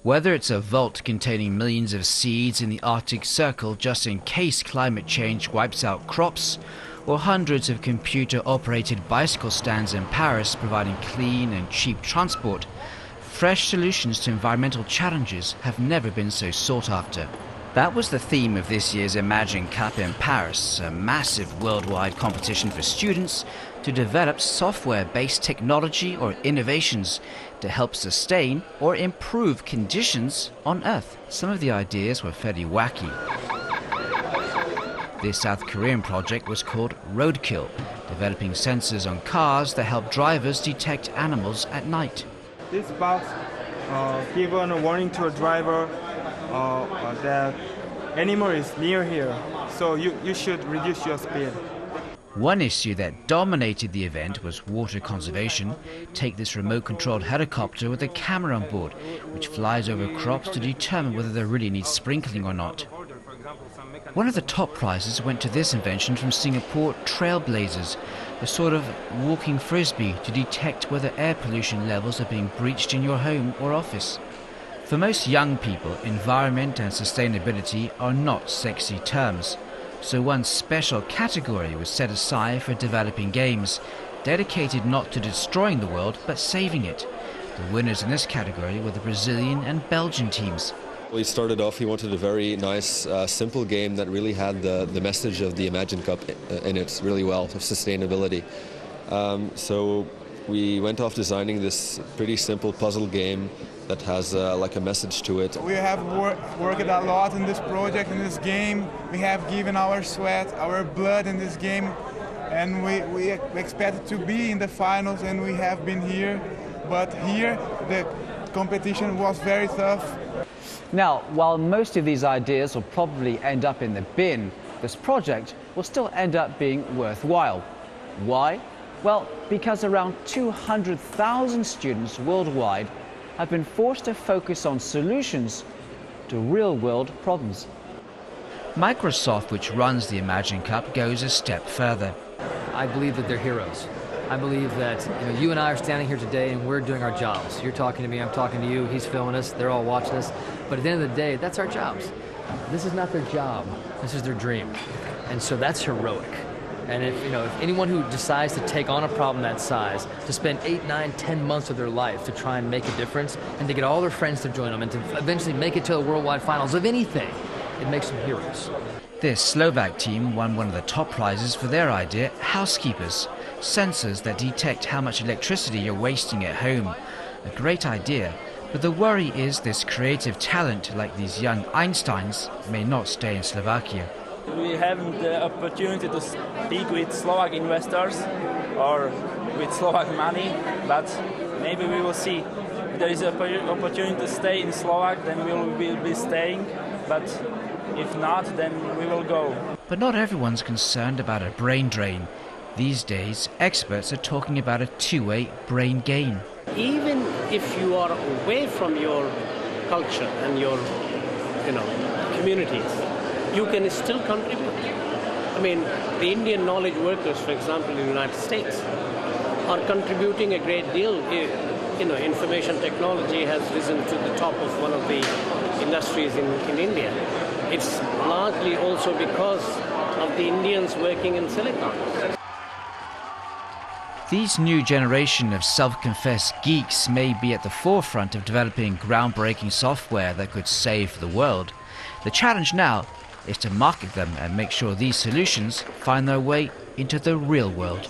Whether it's a vault containing millions of seeds in the Arctic Circle just in case climate change wipes out crops, or hundreds of computer-operated bicycle stands in Paris providing clean and cheap transport, fresh solutions to environmental challenges have never been so sought after. That was the theme of this year's Imagine Cup in Paris, a massive worldwide competition for students to develop software-based technology or innovations to help sustain or improve conditions on Earth. Some of the ideas were fairly wacky. This South Korean project was called Roadkill, developing sensors on cars that help drivers detect animals at night. This box given a warning to a driver that animal is near here, so you should reduce your speed. One issue that dominated the event was water conservation. Take this remote-controlled helicopter with a camera on board, which flies over crops to determine whether they really need sprinkling or not. One of the top prizes went to this invention from Singapore, Trailblazers, a sort of walking frisbee to detect whether air pollution levels are being breached in your home or office. For most young people, environment and sustainability are not sexy terms, so one special category was set aside for developing games, dedicated not to destroying the world but saving it. The winners in this category were the Brazilian and Belgian teams. We started off, he wanted a very nice, simple game that really had the message of the Imagine Cup in it really well, of sustainability. So we went off designing this pretty simple puzzle game that has like a message to it. We have worked a lot in this project, in this game. We have given our sweat, our blood in this game, and we expected to be in the finals, and we have been here. But here, the competition was very tough. Now, while most of these ideas will probably end up in the bin, this project will still end up being worthwhile. Why? Well, because around 200,000 students worldwide have been forced to focus on solutions to real-world problems. Microsoft, which runs the Imagine Cup, goes a step further. I believe that they're heroes. I believe that you and I are standing here today and we're doing our jobs. You're talking to me, I'm talking to you, he's filming us, they're all watching us. But at the end of the day, that's our jobs. This is not their job, this is their dream. And so that's heroic. And if anyone who decides to take on a problem that size, to spend 8, 9, 10 months of their life to try and make a difference, and to get all their friends to join them, and to eventually make it to the worldwide finals of anything, it makes them heroes. This Slovak team won one of the top prizes for their idea, Housekeepers, sensors that detect how much electricity you're wasting at home. A great idea, but the worry is this creative talent, like these young Einsteins, may not stay in Slovakia. We haven't the opportunity to speak with Slovak investors or with Slovak money, but maybe we will see. If there is an opportunity to stay in Slovak, then we will be staying, but if not, then we will go. But not everyone's concerned about a brain drain. These days, experts are talking about a two-way brain gain. Even if you are away from your culture and your communities, you can still contribute. I mean, the Indian knowledge workers, for example, in the United States, are contributing a great deal. Information technology has risen to the top of one of the industries in India. It's largely also because of the Indians working in Silicon. These new generation of self-confessed geeks may be at the forefront of developing groundbreaking software that could save the world. The challenge now is to market them and make sure these solutions find their way into the real world.